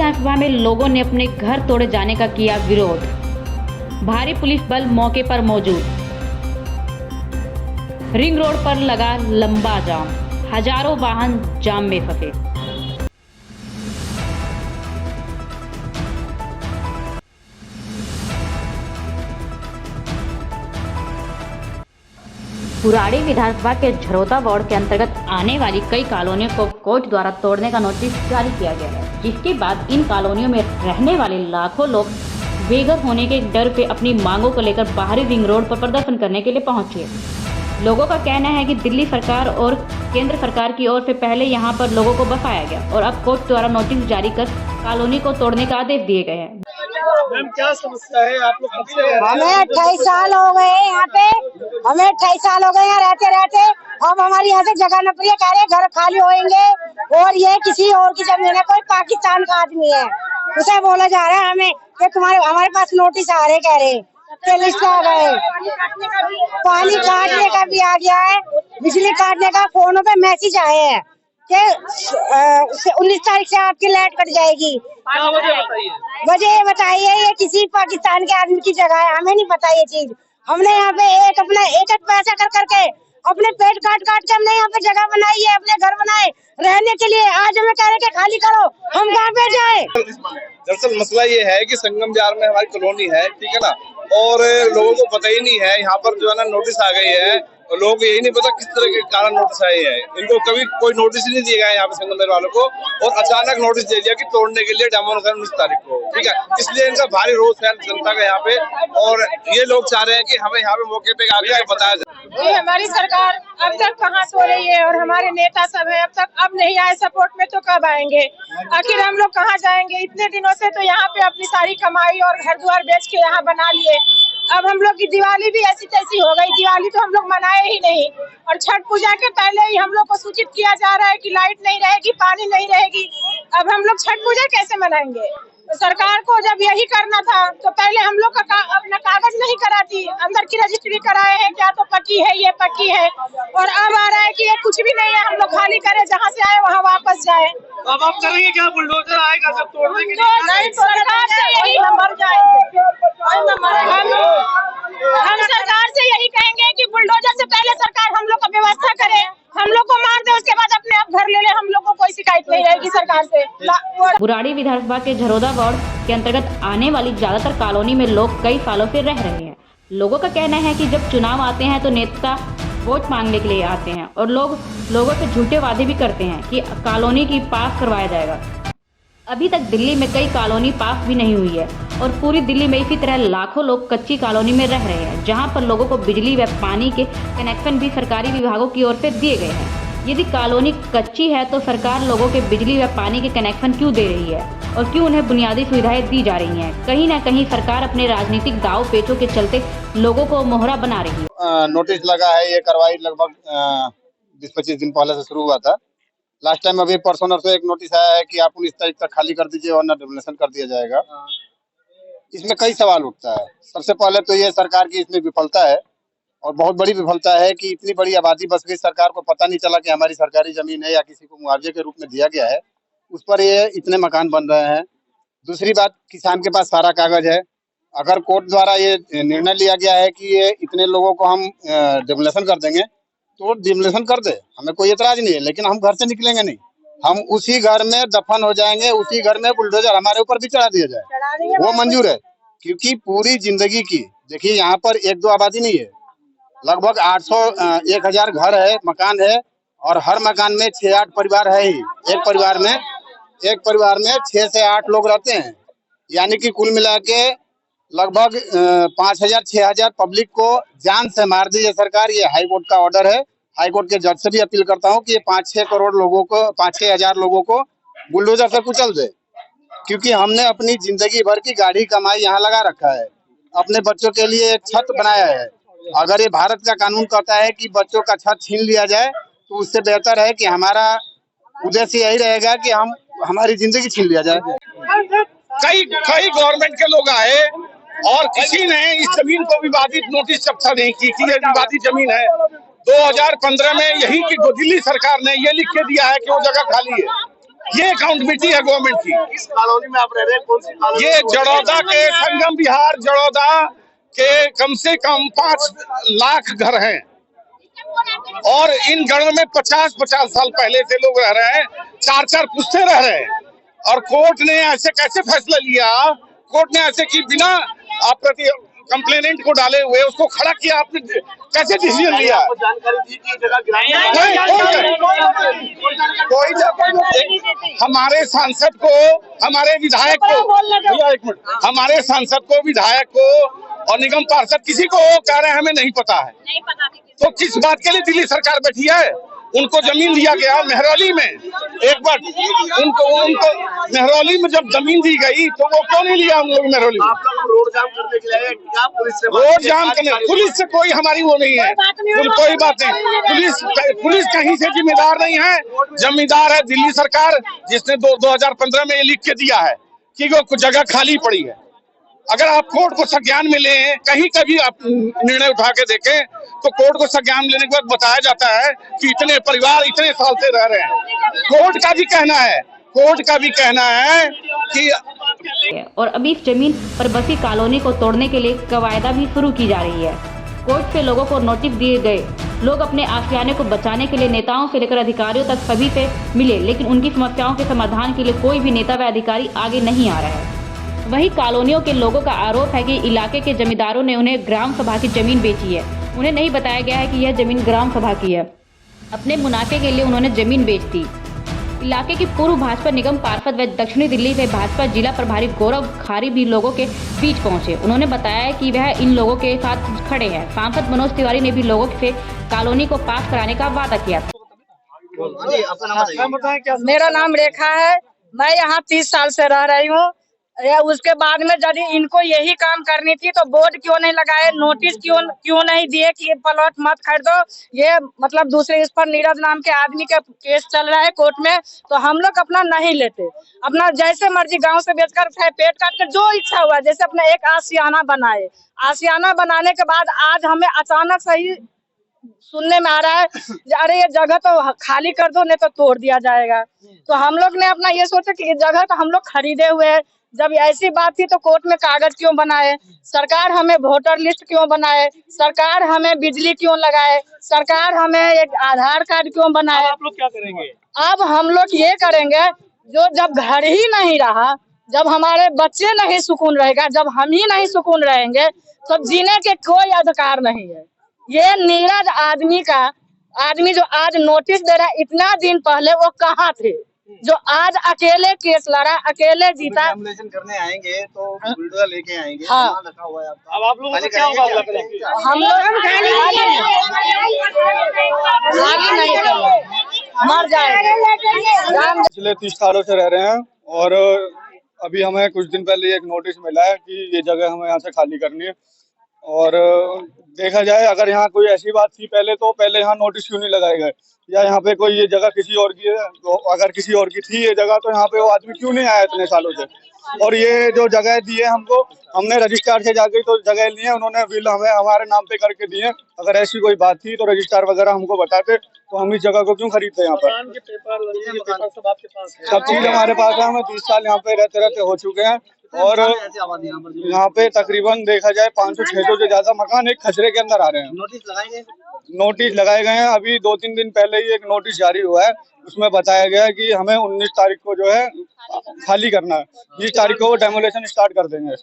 विधानसभा में लोगों ने अपने घर तोड़े जाने का किया विरोध। भारी पुलिस बल मौके पर मौजूद। रिंग रोड पर लगा लंबा जाम, हजारों वाहन जाम में फंसे। बुराड़ी विधानसभा के झरोदा वार्ड के अंतर्गत आने वाली कई कॉलोनियों को कोर्ट द्वारा तोड़ने का नोटिस जारी किया गया है, जिसके बाद इन कॉलोनियों में रहने वाले लाखों लोग बेघर होने के डर पे अपनी मांगों को लेकर बाहरी रिंग रोड पर प्रदर्शन करने के लिए पहुंचे। लोगों का कहना है कि दिल्ली सरकार और केंद्र सरकार की ओर से पहले यहां पर लोगों को बसाया गया और अब कोर्ट द्वारा नोटिस जारी कर कॉलोनी को तोड़ने का आदेश दिए गए हैं। मैम क्या समस्या है आप लोग कब से? हमें 28 साल हो गए यहाँ पे, हमें 28 साल हो गए यहाँ रहते रहते। अब हमारी यहाँ से जगह न प्रिय कह रहे घर खाली होंगे और ये किसी और की जमीन है, कोई पाकिस्तान का आदमी है, उसे बोला जा रहा है हमें कि तुम्हारे हमारे पास नोटिस आ रहे, कह रहे लिस्ट आ गए, पानी काटने का भी आ गया है, बिजली काटने का फोनों पे मैसेज आए हैं कि 19 तारीख से आपकी लाइट कट जाएगी। वजह ये बताइए, ये किसी पाकिस्तान के आदमी की जगह है, हमें नहीं पता ये चीज। हमने यहाँ पे एक पैसा कर करके अपने पेट काट काट के हमने यहाँ पे जगह बनाई है, अपने घर बनाए रहने के लिए। आज हमें कह रहे कि खाली करो, हम कहाँ पे जाए? दरअसल मसला ये है कि संगम बाजार में हमारी कॉलोनी है, ठीक है ना, और लोगों को पता ही नहीं है। यहाँ पर जो है ना नोटिस आ गई है और लोगों को यही नहीं पता किस तरह के कारण नोटिस आए हैं। इनको कभी कोई नोटिस नहीं दिया गया यहाँ पे संगम बाजार वालों को, और अचानक नोटिस दे दिया कि तोड़ने के लिए डेमोलिशन 19 तारीख को, ठीक है। इसलिए इनका भारी रोष है जनता का यहाँ पे, और ये लोग चाह रहे हैं कि हमें यहाँ पे मौके पे आगे बताया जाए। ये हमारी सरकार अब तक कहाँ सो रही है और हमारे नेता सब है अब तक अब नहीं आए सपोर्ट में, तो कब आएंगे? आखिर हम लोग कहाँ जाएंगे? इतने दिनों से तो यहाँ पे अपनी सारी कमाई और घर द्वार बेच के यहाँ बना लिए। अब हम लोग की दिवाली भी ऐसी तैसी हो गई, दिवाली तो हम लोग मनाए ही नहीं, और छठ पूजा के पहले ही हम लोग को सूचित किया जा रहा है कि लाइट नहीं रहेगी, पानी नहीं रहेगी। अब हम लोग छठ पूजा कैसे मनाएंगे? तो सरकार को जब यही करना था तो पहले हम लोग का अपना कागज नहीं कराती, अंदर की रजिस्ट्री कराए हैं, क्या तो पक्की है, ये पक्की है, और अब आ रहा है कि ये कुछ भी नहीं है, हम लोग खाली करें, जहाँ से आए वहाँ वापस जाए। अब आप करेंगे क्या? बुलडोजर आएगा जब तोड़ने के लिए? नहीं, सरकार से यही मर जाएंगे। हम सरकार से यही कहेंगे कि बुलडोजर से पहले सरकार हम लोग का व्यवस्था करे, हम लोग को मार दे, उसके बाद अपने आप घर ले ले, हम लोग को कोई शिकायत नहीं रहेगी सरकार से। बुराड़ी विधानसभा के झरोदा वार्ड के अंतर्गत आने वाली ज्यादातर कॉलोनी में लोग कई सालों से रह रहे हैं। लोगों का कहना है कि जब चुनाव आते हैं तो नेता वोट मांगने के लिए आते हैं और लोगों से झूठे वादे भी करते हैं कि कॉलोनी की पास करवाया जाएगा। अभी तक दिल्ली में कई कॉलोनी पास भी नहीं हुई है और पूरी दिल्ली में इसी तरह लाखों लोग कच्ची कॉलोनी में रह रहे हैं, जहां पर लोगों को बिजली व पानी के कनेक्शन भी सरकारी विभागों की ओर से दिए गए हैं। यदि कॉलोनी कच्ची है तो सरकार लोगों के बिजली व पानी के कनेक्शन क्यों दे रही है और क्यों उन्हें बुनियादी सुविधाएं दी जा रही हैं? कहीं ना कहीं सरकार अपने राजनीतिक दाव पेचों के चलते लोगों को मोहरा बना रही है। नोटिस लगा है, ये कार्रवाई लगभग 20-25 दिन पहले से शुरू हुआ था। लास्ट टाइम अभी परसों नरसों एक नोटिस आया है कि आप 19 तारीख तक खाली कर दीजिए वरना डेमोलिशन कर दिया जाएगा। इसमें कई सवाल उठता है। सबसे पहले तो ये सरकार की इसमें विफलता है, और बहुत बड़ी विफलता है कि इतनी बड़ी आबादी बस गई, सरकार को पता नहीं चला कि हमारी सरकारी जमीन है या किसी को मुआवजे के रूप में दिया गया है, उस पर ये इतने मकान बन रहे हैं। दूसरी बात, किसान के पास सारा कागज है। अगर कोर्ट द्वारा ये निर्णय लिया गया है कि ये इतने लोगों को हम डेमोलिशन कर देंगे तो डेमोलिशन कर दे, हमें कोई एतराज नहीं है, लेकिन हम घर से निकलेंगे नहीं, हम उसी घर में दफन हो जाएंगे, उसी घर में बुलडोजर हमारे ऊपर भी चढ़ा दिया जाए, वो मंजूर है। क्योंकि पूरी जिंदगी की, देखिए यहाँ पर 1-2 आबादी नहीं है, लगभग 800-1000 घर है, मकान है, और हर मकान में 6-8 परिवार है ही। एक परिवार में 6 से 8 लोग रहते हैं, यानी कि कुल मिला के लगभग 5000-6000 पब्लिक को जान से मार दी है सरकार। ये हाई कोर्ट का ऑर्डर है। हाई कोर्ट के जज से भी अपील करता हूँ कि ये 5-6 करोड़ लोगों को, 5-6 हजार लोगों को बुलडोजर से कुचल दे, क्योंकि हमने अपनी जिंदगी भर की गाढ़ी कमाई यहाँ लगा रखा है, अपने बच्चों के लिए एक छत बनाया है। अगर ये भारत का कानून कहता है कि बच्चों का छत छीन लिया जाए, तो उससे बेहतर है कि हमारा उद्देश्य यही रहेगा कि हमारी जिंदगी छीन लिया जाए। कई गवर्नमेंट के लोग आए और किसी ने इस जमीन को विवादित नोटिस चर्चा नहीं की कि ये विवादित जमीन है। 2015 में यही की दिल्ली सरकार ने ये लिख के दिया है कि वो जगह खाली है, ये अकाउंटेबिलिटी है गवर्नमेंट की। इस कॉलोनी में आप रह रहे हैं, कौन सी कॉलोनी? ये जड़ौदा के संगम विहार जड़ौदा के कम से कम 5 लाख घर हैं और इन घरों में 50-50 साल पहले से लोग रह रहे हैं, 4-4 पुश्ते रह रहे हैं। और कोर्ट ने ऐसे कैसे फैसला लिया? कोर्ट ने ऐसे कि बिना प्रति कंप्लेनेंट को डाले हुए उसको खड़ा किया, आपने कैसे डिसीजन लिया? आपको जानकारी दी कि ये जगह गिराई कोई हमारे सांसद को, हमारे विधायक को, भैया एक मिनट, हमारे सांसद को, विधायक को और निगम पार्षद किसी को कह रहे हैं हमें नहीं पता है। तो किस बात के लिए दिल्ली सरकार बैठी है? उनको जमीन दिया गया मेहरौली में, एक बार उनको मेहरौली में जब जमीन दी गई तो वो क्यों नहीं लिया उन लोग मेहरौली में? आप लोग रोड जाम करने के लिए क्या पुलिस से? रोड जाम करने, पुलिस से कोई हमारी वो नहीं है, कोई बात नहीं। पुलिस कहीं से जिम्मेदार नहीं है, जिम्मेदार है दिल्ली सरकार, जिसने 2015 में ये लिख के दिया है कि वो कुछ जगह खाली पड़ी है। अगर आप कोर्ट को संज्ञान में लें, कहीं कभी आप निर्णय उठा के देखें तो कोर्ट को संज्ञान लेने के बाद बताया जाता है कि इतने परिवार इतने साल से रह रहे हैं। कोर्ट का भी कहना है कि और अभी इस जमीन पर बसी कॉलोनी को तोड़ने के लिए कवायदा भी शुरू की जा रही है। कोर्ट से लोगों को नोटिस दिए गए, लोग अपने आशियाने को बचाने के लिए नेताओं से लेकर अधिकारियों तक सभी से मिले, लेकिन उनकी समस्याओं के समाधान के लिए कोई भी नेता व अधिकारी आगे नहीं आ रहा है। वहीं कॉलोनियों के लोगों का आरोप है कि इलाके के जमींदारों ने उन्हें ग्राम सभा की जमीन बेची है। उन्हें नहीं बताया गया है कि यह जमीन ग्राम सभा की है। अपने मुनाफे के लिए उन्होंने जमीन बेच दी। इलाके की पूर्व भाजपा निगम पार्षद व दक्षिणी दिल्ली से भाजपा जिला प्रभारी गौरव खारी भी लोगों के बीच पहुंचे। उन्होंने बताया कि वह इन लोगों के साथ खड़े हैं। सांसद मनोज तिवारी ने भी लोगों से कॉलोनी को पास कराने का वादा किया था। मेरा नाम रेखा है, मैं यहाँ 30 साल से रह रही हूँ। उसके बाद में यदि इनको यही काम करनी थी तो बोर्ड क्यों नहीं लगाए, नोटिस क्यों नहीं दिए कि ये प्लॉट मत खरीदो। ये मतलब दूसरे इस पर नीरज नाम के आदमी का केस चल रहा है कोर्ट में, तो हम लोग अपना नहीं लेते, अपना जैसे मर्जी गांव से बेचकर चाहे पेट काट कर जो इच्छा हुआ, जैसे अपना एक आशियाना बनाए। आशियाना बनाने के बाद आज हमें अचानक से ही सुनने में आ रहा है अरे ये जगह तो खाली कर दो नहीं तो तोड़ दिया जाएगा। तो हम लोग ने अपना ये सोचा कि ये जगह तो हम लोग खरीदे हुए हैं, जब ऐसी बात थी तो कोर्ट में कागज क्यों बनाए, सरकार हमें वोटर लिस्ट क्यों बनाए, सरकार हमें बिजली क्यों लगाए, सरकार हमें एक आधार कार्ड क्यों बनाए। आप लोग क्या करेंगे? अब हम लोग ये करेंगे, जो जब घर ही नहीं रहा, जब हमारे बच्चे नहीं सुकून रहेगा, जब हम ही नहीं सुकून रहेंगे तो जीने के कोई अधिकार नहीं है। ये नीरज आदमी जो आज नोटिस दे रहा है, इतना दिन पहले वो कहाँ थे? जो आज अकेले केस लड़ा, अकेले जीता। करने आएंगे तो वीडियो लेके आएंगे। हाँ। रखा हुआ है आपका। अब आप लोगों को क्या मुकाबला करेंगे? हम लोग मर जाएंगे। पिछले 30 सालों से रह रहे हैं और अभी हमें कुछ दिन पहले एक नोटिस मिला है कि ये जगह हमें यहाँ से खाली करनी है। और देखा जाए अगर यहाँ कोई ऐसी बात थी पहले तो पहले यहाँ नोटिस क्यों नहीं लगाए गए, या यहाँ पे कोई ये जगह किसी और की है, तो अगर किसी और की थी ये जगह तो यहाँ पे वो आदमी क्यों नहीं आया इतने सालों से। और ये जो जगह दी है हमको, हमने रजिस्ट्रार से जाके तो जगह ली है, उन्होंने बिल हमें हमारे नाम पे करके दिए। अगर ऐसी कोई बात थी तो रजिस्ट्रार वगैरह हमको बताते तो हम इस जगह को क्यों खरीदते। यहाँ पर सब चीज हमारे पास है, हमें 30 साल यहाँ पे रहते रहते हो चुके हैं। और यहाँ पे तकरीबन देखा जाए 500-600 से ज्यादा मकान एक खसरे के अंदर आ रहे हैं। नोटिस लगाए गए हैं। अभी 2-3 दिन पहले ही एक नोटिस जारी हुआ है, उसमें बताया गया है कि हमें 19 तारीख को जो है खाली करना है, 20 तारीख को वो डेमोलेशन स्टार्ट कर देंगे।